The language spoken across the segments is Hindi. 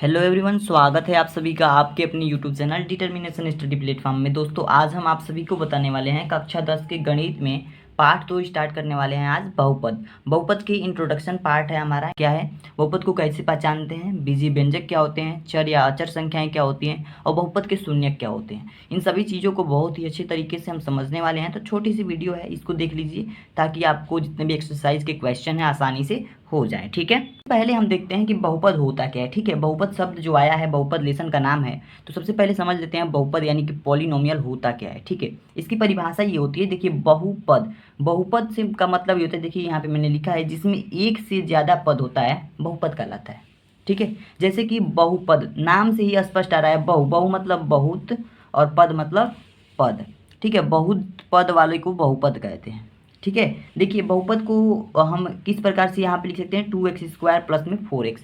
हेलो एवरीवन, स्वागत है आप सभी का आपके अपने YouTube channel determination study platform में। दोस्तों, आज हम आप सभी को बताने वाले हैं कक्षा 10 के गणित में पार्ट 2 स्टार्ट करने वाले हैं। आज बहुपद बहुपद की इंट्रोडक्शन पार्ट है हमारा। क्या है बहुपद को कैसे पहचानते हैं, बीजीय व्यंजक क्या होते हैं, चर या अचर संख्याएं क्या होती हैं और बहुपद के शून्यक क्या होते हैं, इन सभी चीज़ों को बहुत ही अच्छे तरीके से हम समझने वाले हैं। तो छोटी सी वीडियो है, इसको देख लीजिए ताकि आपको जितने भी एक्सरसाइज के क्वेश्चन हैं आसानी से हो जाए। ठीक है, पहले हम देखते हैं कि बहुपद होता क्या है। ठीक है, बहुपद शब्द जो आया है, बहुपद लेसन का नाम है, तो सबसे पहले समझ लेते हैं बहुपद यानी कि पॉलिनोमियल होता क्या है। ठीक है, इसकी परिभाषा ये होती है, देखिए बहुपद, बहुपद से का मतलब ये होता है, देखिए यहाँ पे मैंने लिखा है, जिसमें एक से ज़्यादा पद होता है बहुपद कहलाता है। ठीक है, जैसे कि बहुपद नाम से ही स्पष्ट आ रहा है, बहु बहु मतलब बहुत और पद मतलब पद। ठीक है, बहुत पद वाले को बहुपद कहते हैं। ठीक है, देखिए बहुपद को हम किस प्रकार से यहाँ पे लिख सकते हैं, 2x² प्लस में 4x।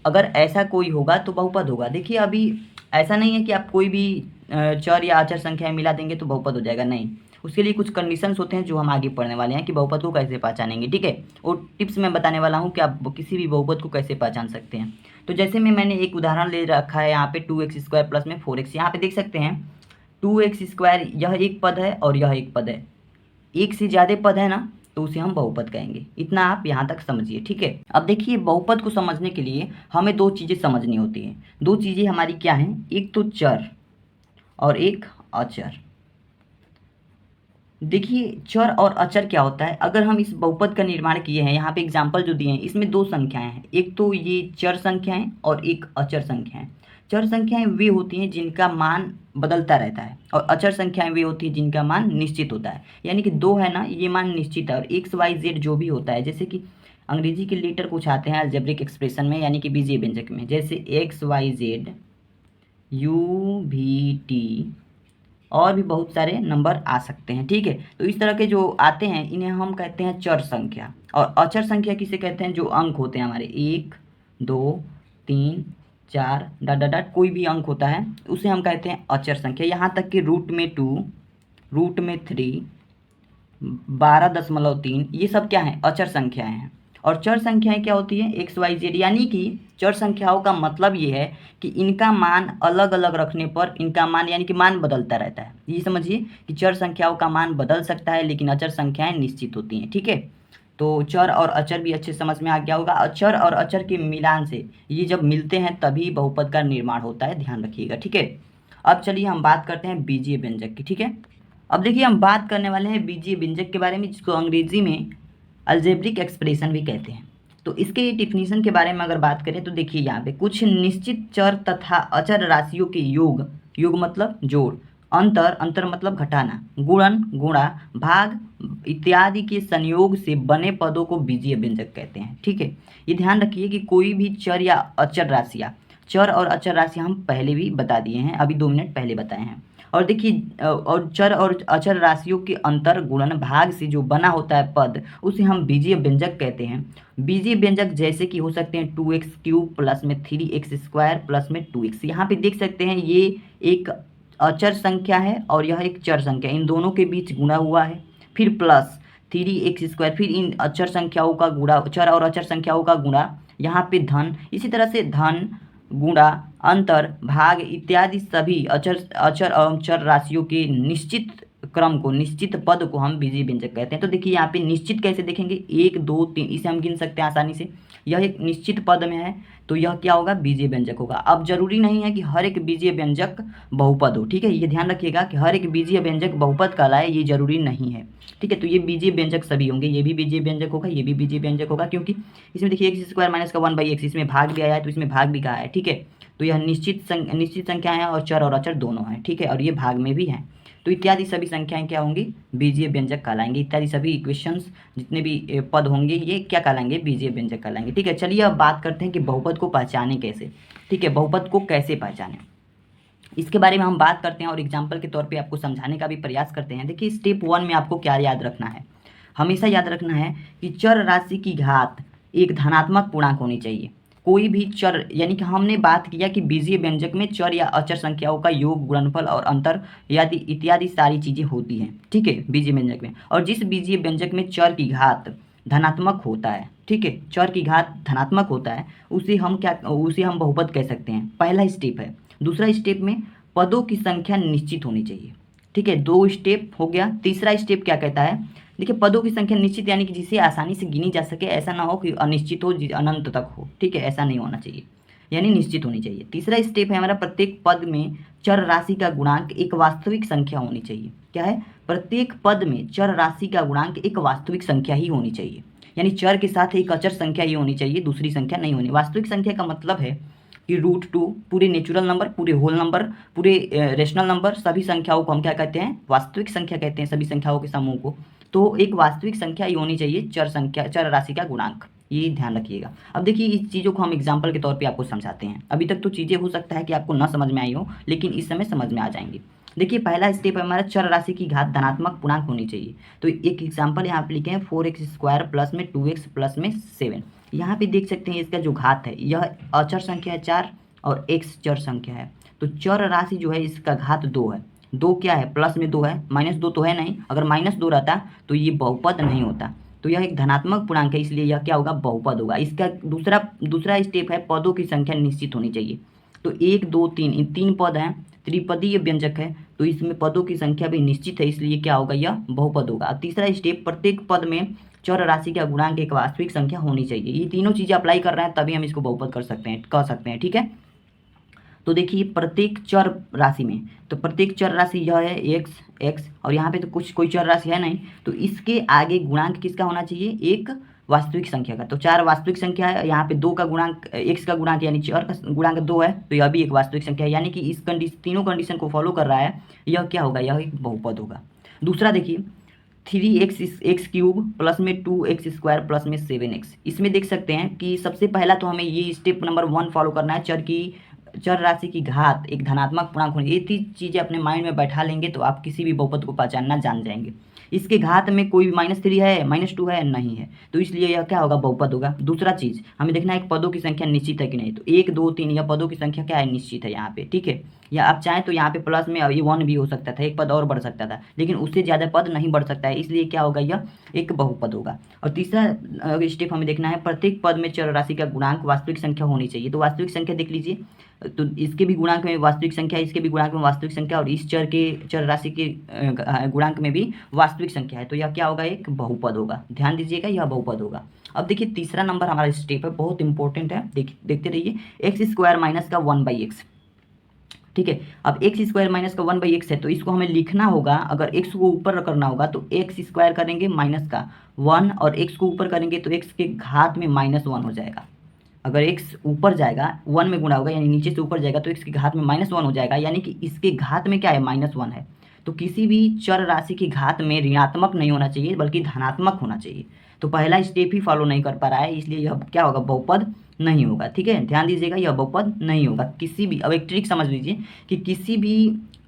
अगर ऐसा कोई होगा तो बहुपद होगा। देखिए अभी ऐसा नहीं है कि आप कोई भी चर या अचर संख्याएं मिला देंगे तो बहुपद हो जाएगा, नहीं। उसके लिए कुछ कंडीशंस होते हैं जो हम आगे पढ़ने वाले हैं कि बहुपद को कैसे पहचानेंगे। ठीक है, और टिप्स मैं बताने वाला हूँ कि आप किसी भी बहुपद को कैसे पहचान सकते हैं। तो जैसे मैंने एक उदाहरण ले रखा है यहाँ पे, 2x² प्लस में 4x। यहाँ पे देख सकते हैं 2x², यह एक पद है और यह एक पद है, एक से ज़्यादा पद है ना, तो उसे हम बहुपद कहेंगे। इतना आप यहाँ तक समझिए। ठीक है, अब देखिए बहुपद को समझने के लिए हमें दो चीज़ें समझनी होती हैं। दो चीज़ें हमारी क्या हैं, एक तो चर और एक अचर। देखिए चर और अचर क्या होता है, अगर हम इस बहुपद का निर्माण किए हैं, यहाँ पे एग्जाम्पल जो दिए हैं इसमें दो संख्याएं हैं, एक तो ये चर संख्याएं और एक अचर संख्याएं। चर संख्याएं वे होती हैं जिनका मान बदलता रहता है और अचर संख्याएं वे होती हैं जिनका मान निश्चित होता है। यानी कि दो है ना, ये मान निश्चित है, और एक्स वाई जेड जो भी होता है, जैसे कि अंग्रेजी के लेटर कुछ आते हैं अलजेब्रिक एक्सप्रेशन में, यानी कि बीजीय व्यंजक में, जैसे एक्स वाई जेड, यू भी टी, और भी बहुत सारे नंबर आ सकते हैं। ठीक है, तो इस तरह के जो आते हैं इन्हें हम कहते हैं चर संख्या। और अचर संख्या किसे कहते हैं, जो अंक होते हैं हमारे 1 2 3 4 डॉट डॉट डॉट, कोई भी अंक होता है उसे हम कहते हैं अचर संख्या। यहाँ तक कि रूट में 2, रूट में 3, 12.3, ये सब क्या है, अचर संख्याएं हैं। और चर संख्याएं क्या होती है, एक्स वाई जेड, यानी कि चर संख्याओं का मतलब ये है कि इनका मान अलग अलग रखने पर इनका मान, यानी कि मान बदलता रहता है। ये समझिए कि चर संख्याओं का मान बदल सकता है लेकिन अचर संख्याएं निश्चित होती हैं। ठीक है, तो चर और अचर भी अच्छे समझ में आ गया होगा। चर और अचर के मिलान से ये जब मिलते हैं तभी बहुपद का निर्माण होता है, ध्यान रखिएगा। ठीक है, अब चलिए हम बात करते हैं बीजीय व्यंजक की। ठीक है, अब देखिए हम बात करने वाले हैं बीजीय व्यंजक के बारे में, जिसको अंग्रेजी में अलजेब्रिक एक्सप्रेशन भी कहते हैं। तो इसके डिफिनीशन के बारे में अगर बात करें तो देखिए यहाँ पे कुछ निश्चित चर तथा अचर राशियों के योग, योग मतलब जोड़, अंतर, अंतर मतलब घटाना, गुणन, गुणा, भाग इत्यादि के संयोग से बने पदों को बीजीय व्यंजक कहते हैं। ठीक है, ये ध्यान रखिए कि कोई भी चर या अचर राशियाँ, चर और अचर राशियाँ हम पहले भी बता दिए हैं, अभी 2 मिनट पहले बताए हैं। और देखिए और चर और अचर राशियों के अंतर, गुणन, भाग से जो बना होता है पद, उसे हम बीजीय व्यंजक कहते हैं। बीजीय व्यंजक जैसे कि हो सकते हैं 2x³ प्लस में 3x² प्लस में 2x। यहाँ पे देख सकते हैं ये एक अचर संख्या है और यह एक चर संख्या, इन दोनों के बीच गुणा हुआ है, फिर प्लस 3x², फिर इन अचर संख्याओं का गुणा, चर और अचर संख्याओं का गुणा, यहाँ पे धन, इसी तरह से धन, गुणा, अंतर, भाग इत्यादि सभी अचर अचर एवं चर राशियों के निश्चित क्रम को, निश्चित पद को हम बीजीय व्यंजक कहते हैं। तो देखिए यहाँ पे निश्चित कैसे देखेंगे, 1 2 3, इसे हम गिन सकते हैं आसानी से, यह एक निश्चित पद में है तो यह क्या होगा, बीजीय व्यंजक होगा। अब जरूरी नहीं है कि हर एक बीजीय व्यंजक बहुपद हो। ठीक है, ये ध्यान रखिएगा कि हर एक बीजीय व्यंजक बहुपद कहलाए, ये जरूरी नहीं है। ठीक है, तो ये बीजीय व्यंजक सभी होंगे, ये भी बीजीय व्यंजक होगा, ये भी बीजीय व्यंजक होगा, क्योंकि इसमें देखिए x² माइनस का 1/x, इसमें भाग भी आया है तो इसमें भाग भी कहा है। ठीक है, तो यह निश्चित संख्या है और चर और अचर दोनों हैं। ठीक है, और ये भाग में भी हैं, तो इत्यादि सभी संख्याएं क्या होंगी, बीजीय व्यंजक कहलाएंगे। इत्यादि सभी इक्वेशंस जितने भी पद होंगे ये क्या कहलाएंगे, बीजीय व्यंजक कहलाएंगे। ठीक है, चलिए अब बात करते हैं कि बहुपद को पहचाने कैसे। ठीक है, बहुपद को कैसे पहचाने, इसके बारे में हम बात करते हैं और एग्जाम्पल के तौर पे आपको समझाने का भी प्रयास करते हैं। देखिए स्टेप 1 में आपको क्या याद रखना है, हमेशा याद रखना है कि चर राशि की घात एक धनात्मक पूर्णांक होनी चाहिए। कोई भी चर, यानी कि हमने बात किया कि बीजीय व्यंजक में चर या अचर संख्याओं का योग, गुणनफल और अंतर यदि इत्यादि सारी चीज़ें होती हैं। ठीक है, बीजीय व्यंजक में, और जिस बीजीय व्यंजक में चर की घात धनात्मक होता है, ठीक है, चर की घात धनात्मक होता है, उसे हम बहुपद कह सकते हैं। पहला स्टेप है। दूसरा स्टेप में पदों की संख्या निश्चित होनी चाहिए, ठीक है, 2 स्टेप हो गया। तीसरा स्टेप क्या कहता है, देखिए पदों की संख्या निश्चित यानी कि जिसे आसानी से गिनी जा सके, ऐसा ना हो कि अनिश्चित हो, अनंत तक हो, ठीक है, ऐसा नहीं होना चाहिए, यानी निश्चित होनी चाहिए। तीसरा स्टेप है हमारा, प्रत्येक पद में चर राशि का गुणांक एक वास्तविक संख्या होनी चाहिए। क्या है, प्रत्येक पद में चर राशि का गुणांक एक वास्तविक संख्या ही होनी चाहिए, यानी चर के साथ एक अचर संख्या ही होनी चाहिए, दूसरी संख्या नहीं होनी। वास्तविक संख्या का मतलब है कि √2 पूरे नेचुरल नंबर, पूरे होल नंबर, पूरे रेशनल नंबर, सभी संख्याओं को हम क्या कहते हैं, वास्तविक संख्या कहते हैं, सभी संख्याओं के समूह को। तो एक वास्तविक संख्या ही होनी चाहिए चर राशि का गुणांक, ये ध्यान रखिएगा। अब देखिए इस चीज़ों को हम एग्जाम्पल के तौर पे आपको समझाते हैं। अभी तक तो चीज़ें हो सकता है कि आपको ना समझ में आई हो, लेकिन इस समय समझ में आ जाएंगी। देखिए पहला स्टेप है हमारा, चर राशि की घात धनात्मक पूर्णांक होनी चाहिए। तो एक एग्जाम्पल यहाँ पे लिखे हैं, 4x² प्लस में 2x प्लस में 7। यहाँ पे देख सकते हैं इसका जो घात है, यह अचर संख्या है 4 और x चर संख्या है। तो चर राशि जो है इसका घात 2 है। 2 क्या है, प्लस में 2 है, -2 तो है नहीं। अगर -2 रहता तो ये बहुपद नहीं होता। तो यह एक धनात्मक पूर्णांक है, इसलिए यह क्या होगा, बहुपद होगा। इसका दूसरा स्टेप है, पदों की संख्या निश्चित होनी चाहिए। तो 1 2 3 इन 3 पद हैं, त्रिपदीय व्यंजक है, तो इसमें पदों की संख्या भी निश्चित है, इसलिए क्या होगा, यह बहुपद होगा। अब तीसरा स्टेप, प्रत्येक पद में चर राशि का गुणांक एक वास्तविक संख्या होनी चाहिए। ये तीनों चीज़ें अप्लाई कर रहे हैं तभी हम इसको बहुपद कह सकते हैं, ठीक है। तो देखिए प्रत्येक चर राशि में, तो प्रत्येक चर राशि यह है x और यहाँ पे तो कोई चर राशि है नहीं, तो इसके आगे गुणांक किसका होना चाहिए, एक वास्तविक संख्या का। तो 4 वास्तविक संख्या है, यहाँ पे 2 का गुणांक, x का गुणांक यानी चर का गुणांक 2 है, तो यह भी एक वास्तविक संख्या है, यानी कि इस तीनों कंडीशन को फॉलो कर रहा है, यह क्या होगा, यह एक बहुपद होगा। दूसरा देखिए 3x³ प्लस में 2x² प्लस में 7x, इसमें देख सकते हैं कि सबसे पहला तो हमें ये स्टेप नंबर 1 फॉलो करना है, चर राशि की घात एक धनात्मक पूर्णांक होनी। ये 3 चीज़ें अपने माइंड में बैठा लेंगे तो आप किसी भी बहुपद को पहचानना जान जाएंगे। इसके घात में कोई भी -3 है, -2 है, नहीं है, तो इसलिए यह क्या होगा, बहुपद होगा। दूसरा चीज़ हमें देखना है कि पदों की संख्या निश्चित है कि नहीं। तो 1 2 3 यह पदों की संख्या क्या है, निश्चित है यहाँ पे, ठीक है। या आप चाहें तो यहाँ पे प्लस में ये 1 भी हो सकता था, एक पद और बढ़ सकता था, लेकिन उससे ज़्यादा पद नहीं बढ़ सकता है, इसलिए क्या होगा, यह एक बहुपद होगा। और तीसरा स्टेप हमें देखना है, प्रत्येक पद में चर राशि का गुणांक वास्तविक संख्या होनी चाहिए। तो वास्तविक संख्या देख लीजिए, तो इसके भी गुणांक में वास्तविक संख्या, इसके भी गुणांक में वास्तविक संख्या, और इस चर राशि के गुणांक में भी वास्तविक संख्या है, तो यह क्या होगा, एक बहुपद होगा। ध्यान दीजिएगा, यह बहुपद होगा। अब देखिए तीसरा नंबर हमारा स्टेप है, बहुत इंपॉर्टेंट है, देखते रहिए। x² माइनस का 1/x, ठीक है। अब x² माइनस का 1/x है, तो इसको हमें लिखना होगा, अगर x को ऊपर करना होगा तो x² करेंगे माइनस का 1, और x को ऊपर करेंगे तो x के घात में -1 हो जाएगा। अगर x ऊपर जाएगा 1 में गुणा होगा, यानी नीचे से ऊपर जाएगा, तो x के घात में -1 हो जाएगा, यानी कि इसके घात में क्या है, -1 है। तो किसी भी चर राशि की घात में ऋणात्मक नहीं होना चाहिए, बल्कि धनात्मक होना चाहिए। तो पहला स्टेप ही फॉलो नहीं कर पा रहा है, इसलिए यह क्या होगा, बहुपद नहीं होगा, ठीक है। ध्यान दीजिएगा, यह बहुपद नहीं होगा। किसी भी, अब एक ट्रिक समझ लीजिए कि किसी भी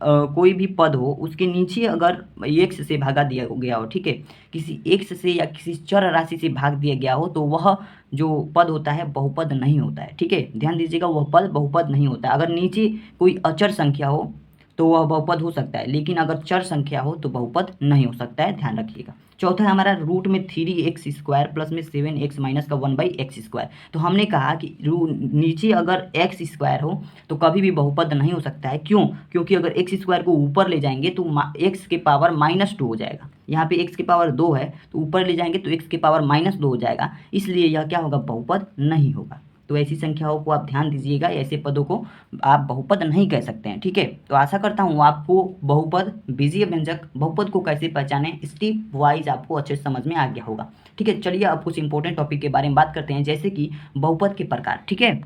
कोई भी पद हो, उसके नीचे अगर x से भागा दिया गया हो, ठीक है, किसी x से या किसी चर राशि से भाग दिया गया हो, तो वह जो पद होता है बहुपद नहीं होता है, ठीक है। ध्यान दीजिएगा, वह पद बहुपद नहीं होता है। अगर नीचे कोई अचर संख्या हो तो वह बहुपद हो सकता है, लेकिन अगर चर संख्या हो तो बहुपद नहीं हो सकता है, ध्यान रखिएगा। चौथा है हमारा, रूट में 3x² प्लस में 7x माइनस का 1/x²। तो हमने कहा कि नीचे अगर x² हो तो कभी भी बहुपद नहीं हो सकता है। क्यों? क्योंकि अगर x² को ऊपर ले जाएंगे तो x के पावर -2 हो जाएगा। यहाँ पे x के पावर 2 है, तो ऊपर ले जाएंगे तो x के पावर -2 हो जाएगा, इसलिए यह क्या होगा, बहुपद नहीं होगा। तो ऐसी संख्याओं को आप ध्यान दीजिएगा, ऐसे पदों को आप बहुपद नहीं कह सकते हैं, ठीक है। तो आशा करता हूँ आपको बहुपद, बीजीय व्यंजक बहुपद को कैसे पहचानें, स्टेप वाइज आपको अच्छे से समझ में आ गया होगा, ठीक है। चलिए अब कुछ इंपॉर्टेंट टॉपिक के बारे में बात करते हैं, जैसे कि बहुपद के प्रकार, ठीक है।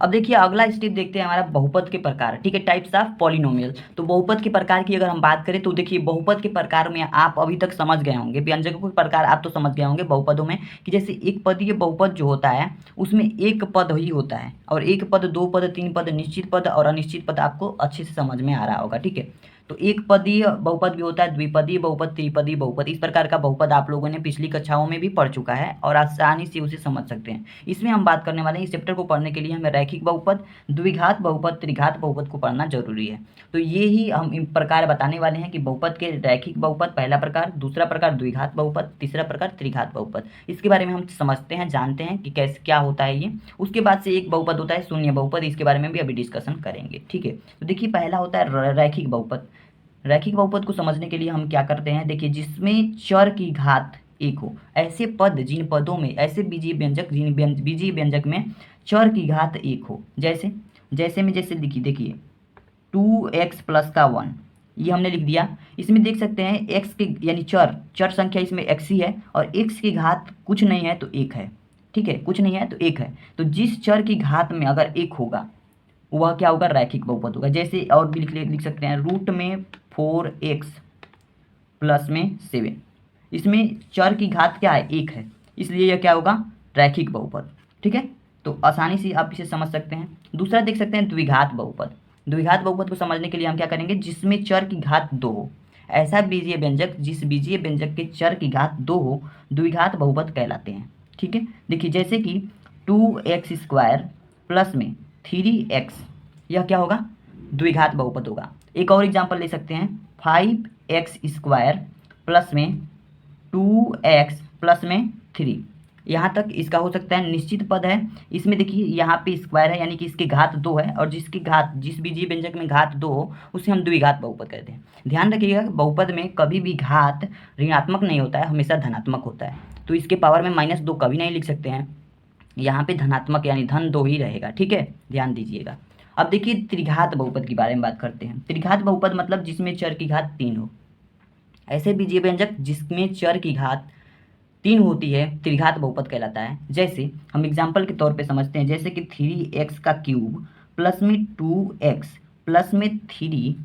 अब देखिए अगला स्टेप देखते हैं हमारा, बहुपद के प्रकार, ठीक है, टाइप्स ऑफ पॉलिनोमियल। तो बहुपद के प्रकार की अगर हम बात करें तो देखिए बहुपद के प्रकार में आप अभी तक समझ गए होंगे, व्यंजकों के प्रकार आप तो समझ गए होंगे बहुपदों में, कि जैसे एक पदीय बहुपद जो होता है उसमें एक पद ही होता है, और एक पद, 2 पद, 3 पद, निश्चित पद और अनिश्चित पद आपको अच्छे से समझ में आ रहा होगा, ठीक है। तो एक पदीय बहुपद भी होता है, द्विपदीय बहुपद, त्रिपदीय बहुपद। इस प्रकार का बहुपद आप लोगों ने पिछली कक्षाओं में भी पढ़ चुका है और आसानी से उसे समझ सकते हैं। इसमें हम बात करने वाले हैं, इस चैप्टर को पढ़ने के लिए हमें रैखिक बहुपद, द्विघात बहुपद, त्रिघात बहुपद को पढ़ना जरूरी है। तो ये ही हम इन प्रकार बताने वाले हैं कि बहुपद के रैखिक बहुपद पहला प्रकार, दूसरा प्रकार द्विघात बहुपद, तीसरा प्रकार त्रिघात बहुपद। इसके बारे में हम समझते हैं, जानते हैं कि कैसे क्या होता है ये। उसके बाद से एक बहुपद होता है शून्य बहुपद, इसके बारे में भी अभी डिस्कशन करेंगे, ठीक है। तो देखिए पहला होता है रैखिक बहुपद। रैखिक बहुपद को समझने के लिए हम क्या करते हैं, देखिए जिसमें चर की घात एक हो, ऐसे पद जिन पदों में, ऐसे बीजीय व्यंजक जिन बीजीय व्यंजक में चर की घात एक हो, जैसे जैसे देखिए 2x प्लस का 1, ये हमने लिख दिया। इसमें देख सकते हैं x के यानी चर संख्या इसमें x ही है और x की घात कुछ नहीं है तो एक है, ठीक है, कुछ नहीं है तो एक है। तो जिस चर की घात में अगर एक होगा वह क्या होगा, रैखिक बहुपद होगा। जैसे और भी लिख सकते हैं रूट में 4x प्लस में 7, इसमें चर की घात क्या है, एक है, इसलिए यह क्या होगा, रैखिक बहुपद, ठीक है। तो आसानी से आप इसे समझ सकते हैं। दूसरा देख सकते हैं द्विघात बहुपद। द्विघात बहुपद को समझने के लिए हम क्या करेंगे, जिसमें चर की घात 2 हो, ऐसा बीजीय व्यंजक जिस बीजीय व्यंजक के चर की घात 2 हो, द्विघात बहुपद कहलाते हैं, ठीक है। देखिए जैसे कि 2x² प्लस में 3x, यह क्या होगा, द्विघात बहुपद होगा। एक और एग्जांपल ले सकते हैं 5x² प्लस में 2x प्लस में 3, यहाँ तक इसका हो सकता है निश्चित पद है। इसमें देखिए यहाँ पे स्क्वायर है, यानी कि इसकी घात 2 है, और जिसकी घात जिस बीजीय व्यंजक में घात 2 हो उसे हम द्विघात बहुपद कहते हैं। ध्यान रखिएगा बहुपद में कभी भी घात ऋणात्मक नहीं होता है, हमेशा धनात्मक होता है। तो इसके पावर में -2 कभी नहीं लिख सकते हैं, यहाँ पे धनात्मक यानी धन 2 ही रहेगा, ठीक है, ध्यान दीजिएगा। अब देखिए त्रिघात बहुपद के बारे में बात करते हैं। त्रिघात बहुपद मतलब जिसमें चर की घात 3 हो, ऐसे बीजीय व्यंजक जिसमें चर की घात 3 होती है त्रिघात बहुपद कहलाता है। जैसे हम एग्जाम्पल के तौर पे समझते हैं, जैसे कि 3x³ प्लस में 2x प्लस में 3,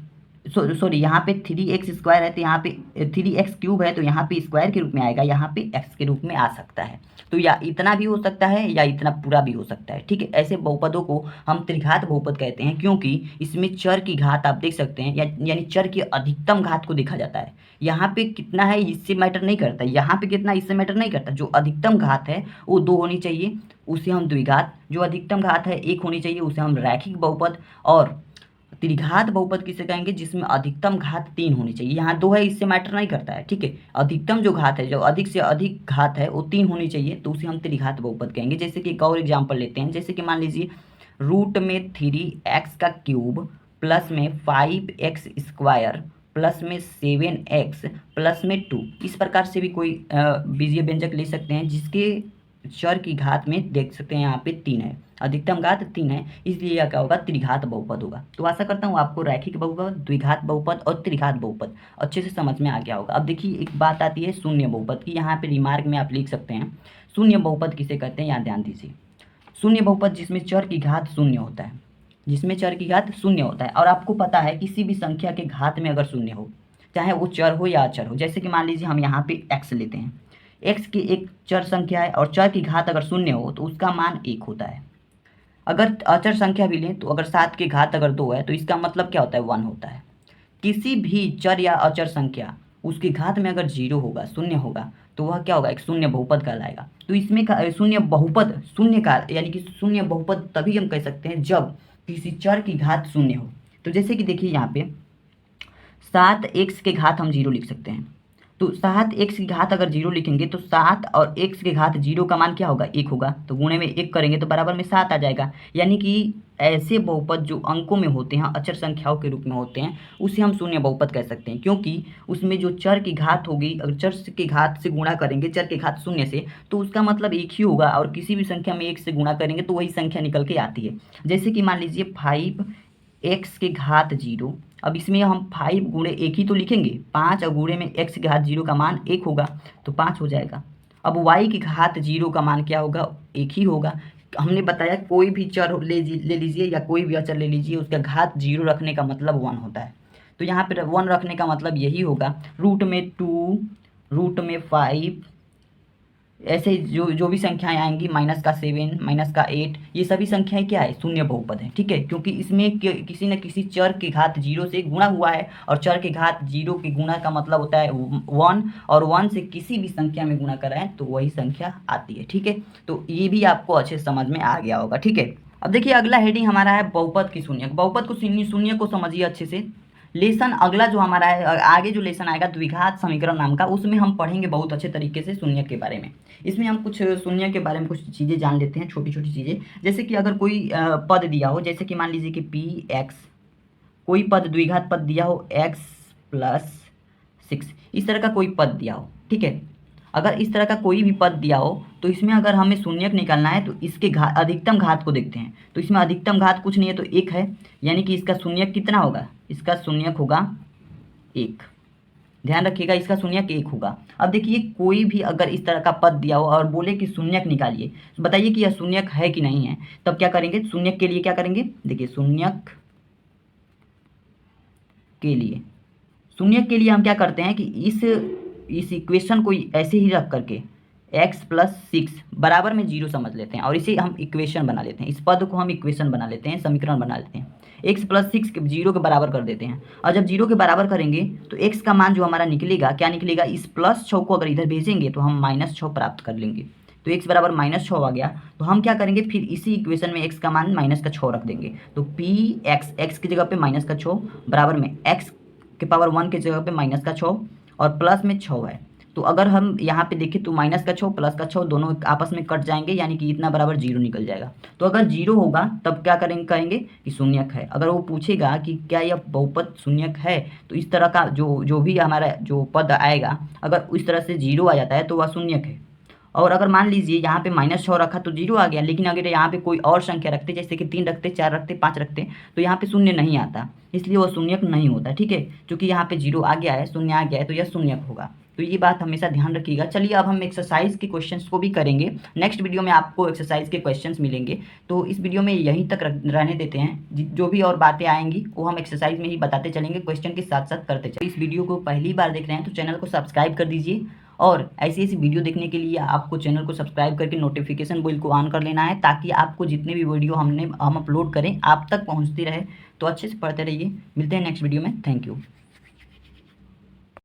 सॉरी यहाँ पे 3x² है तो यहाँ पे 3x³ है तो यहाँ पे स्क्वायर के रूप में आएगा, यहाँ पे x के रूप में आ सकता है। तो या इतना भी हो सकता है या इतना पूरा भी हो सकता है, ठीक है। ऐसे बहुपदों को हम त्रिघात बहुपद कहते हैं, क्योंकि इसमें चर की घात आप देख सकते हैं, यानी चर की अधिकतम घात को देखा जाता है। यहाँ पे कितना है इससे मैटर नहीं करता, यहाँ पे कितना इससे मैटर नहीं करता, जो अधिकतम घात है वो 2 होनी चाहिए, उसे हम द्विघात, जो अधिकतम घात है 1 होनी चाहिए, उसे हम रैखिक बहुपद। और त्रिघात बहुपद किसे कहेंगे, जिसमें अधिकतम घात 3 होनी चाहिए। यहाँ 2 है इससे मैटर नहीं करता है, ठीक है। अधिकतम जो घात है, जो अधिक से अधिक घात है वो 3 होनी चाहिए, तो उसे हम त्रिघात बहुपद कहेंगे। जैसे कि एक और एग्जाम्पल लेते हैं, जैसे कि मान लीजिए रूट में 3x³ प्लस में 5x² प्लस में 7x प्लस में 2, इस प्रकार से भी कोई बीजीय व्यंजक ले सकते हैं जिसके चर की घात में देख सकते हैं यहाँ पे 3 है, अधिकतम घात 3 है, इसलिए यह क्या होगा, त्रिघात बहुपद होगा। तो आशा करता हूँ आपको रैखिक बहुपद, द्विघात बहुपद और त्रिघात बहुपद अच्छे से समझ में आ गया होगा। अब देखिए एक बात आती है शून्य बहुपद की, यहाँ पे रिमार्क में आप लिख सकते हैं शून्य बहुपद किसे कहते हैं, यहाँ ध्यान दीजिए। शून्य बहुपद जिसमें चर की घात 0 होता है, जिसमें चर की घात 0 होता है, और आपको पता है किसी भी संख्या के घात में अगर 0 हो, चाहे वो चर हो या अचर हो, जैसे कि मान लीजिए हम यहाँ पे x लेते हैं, x की एक चर संख्या है और चर की घात अगर 0 हो तो उसका मान 1 होता है। अगर अचर संख्या भी लें तो अगर 7 की घात अगर 2 है तो इसका मतलब क्या होता है, 1 होता है। किसी भी चर या अचर संख्या उसकी घात में अगर 0 होगा, 0 होगा, तो वह क्या होगा, एक शून्य बहुपद कहलाएगा। तो इसमें शून्य बहुपद, शून्य का यानी कि शून्य बहुपद तभी हम कह सकते हैं जब किसी चर की घात 0 हो। तो जैसे कि देखिए यहाँ पे 7x के घात हम 0 लिख सकते हैं, तो 7x की घात अगर 0 लिखेंगे तो 7 और x के घात 0 का मान क्या होगा, 1 होगा, तो गुणे में 1 करेंगे तो बराबर में 7 आ जाएगा। यानी कि ऐसे बहुपद जो अंकों में होते हैं, अचर संख्याओं के रूप में होते हैं, उसे हम शून्य बहुपद कह सकते हैं, क्योंकि उसमें जो चर की घात होगी, अगर चर की घात से गुणा करेंगे चर की घात 0 से, तो उसका मतलब 1 ही होगा, और किसी भी संख्या में 1 से गुणा करेंगे तो वही संख्या निकल के आती है। जैसे कि मान लीजिए 5x की घात 0, अब इसमें हम 5 गुणे 1 ही तो लिखेंगे, 5 और गुणे में x की घात 0 का मान 1 होगा तो 5 हो जाएगा। अब y की घात 0 का मान क्या होगा, 1 ही होगा। हमने बताया कोई भी चर ले लीजिए या कोई भी अचर ले लीजिए, उसका घात 0 रखने का मतलब 1 होता है। तो यहाँ पर 1 रखने का मतलब यही होगा, रूट में 2, रूट में 5 ऐसे जो जो भी संख्याएं आएंगी -7 -8 ये सभी संख्याएं क्या है, शून्य बहुपद है। ठीक है, क्योंकि इसमें किसी न किसी चर के घात 0 से गुणा हुआ है, और चर के घात 0 के गुणा का मतलब होता है 1, और 1 से किसी भी संख्या में गुणा कराएं तो वही संख्या आती है। ठीक है, तो ये भी आपको अच्छे समझ में आ गया होगा। ठीक है, अब देखिए अगला हेडिंग हमारा है बहुपद की शून्यक। बहुपद को शून्य को समझिए अच्छे से। लेसन अगला जो हमारा है, आगे जो लेसन आएगा द्विघात समीकरण नाम का, उसमें हम पढ़ेंगे बहुत अच्छे तरीके से शून्य के बारे में। इसमें हम कुछ शून्य के बारे में कुछ चीज़ें जान लेते हैं, छोटी छोटी चीज़ें। जैसे कि अगर कोई पद दिया हो, जैसे कि मान लीजिए कि पी एक्स, कोई पद द्विघात पद दिया हो x+6, इस तरह का कोई पद दिया हो। ठीक है, अगर इस तरह का कोई भी पद दिया हो तो इसमें अगर हमें शून्यक निकालना है तो इसके अधिकतम घात को देखते हैं। तो इसमें अधिकतम घात कुछ नहीं है तो 1 है, यानी कि इसका शून्यक कितना होगा, इसका शून्यक होगा 1। ध्यान रखिएगा, इसका शून्यक 1 होगा। अब देखिए कोई भी अगर इस तरह का पद दिया हो और बोले कि शून्यक निकालिए, तो बताइए कि यह शून्यक है कि नहीं है। तब क्या करेंगे, शून्यक के लिए क्या करेंगे, देखिए शून्यक के लिए हम क्या करते हैं कि इस इक्वेशन को ऐसे ही रख करके x+6 बराबर में 0 समझ लेते हैं, और इसे हम इक्वेशन बना लेते हैं। इस पद को हम इक्वेशन बना लेते हैं, समीकरण बना लेते हैं। x+6 के 0 के बराबर कर देते हैं, और जब 0 के बराबर करेंगे तो x का मान जो हमारा निकलेगा, क्या निकलेगा, इस +6 को अगर इधर भेजेंगे तो हम -6 प्राप्त कर लेंगे। तो x बराबर -6 आ गया। तो हम क्या करेंगे, फिर इसी इक्वेशन में x का मान -6 रख देंगे। तो x की जगह पे -6 बराबर में x के पावर 1 के जगह पे -6 और प्लस में 6 है। तो अगर हम यहाँ पे देखें तो -6 +6 दोनों आपस में कट जाएंगे, यानी कि इतना बराबर 0 निकल जाएगा। तो अगर 0 होगा तब क्या कहेंगे कि शून्यक है। अगर वो पूछेगा कि क्या यह बहुपद शून्यक है, तो इस तरह का जो भी हमारा जो पद आएगा, अगर इस तरह से 0 आ जाता है तो वह शून्यक है। और अगर मान लीजिए यहाँ पे -6 रखा तो 0 आ गया, लेकिन अगर यहाँ पे कोई और संख्या रखते, जैसे कि 3 रखते, 4 रखते, 5 रखते, तो यहाँ पे शून्य नहीं आता, इसलिए वो शून्यक नहीं होता। ठीक है, क्योंकि यहाँ पे 0 आ गया है, शून्य आ गया है, तो यह शून्यक होगा। तो ये बात हमेशा ध्यान रखिएगा। चलिए अब हम एक्सरसाइज के क्वेश्चंस को भी करेंगे। नेक्स्ट वीडियो में आपको एक्सरसाइज के क्वेश्चंस मिलेंगे, तो इस वीडियो में यहीं तक रहने देते हैं। जो भी और बातें आएंगी वो हम एक्सरसाइज में ही बताते चलेंगे, क्वेश्चन के साथ साथ करते चलेंगे। इस वीडियो को पहली बार देख रहे हैं तो चैनल को सब्सक्राइब कर दीजिए, और ऐसी ऐसी वीडियो देखने के लिए आपको चैनल को सब्सक्राइब करके नोटिफिकेशन बेल को ऑन कर लेना है, ताकि आपको जितने भी वीडियो हम अपलोड करें आप तक पहुँचती रहे। तो अच्छे से पढ़ते रहिए, मिलते हैं नेक्स्ट वीडियो में। Thank you.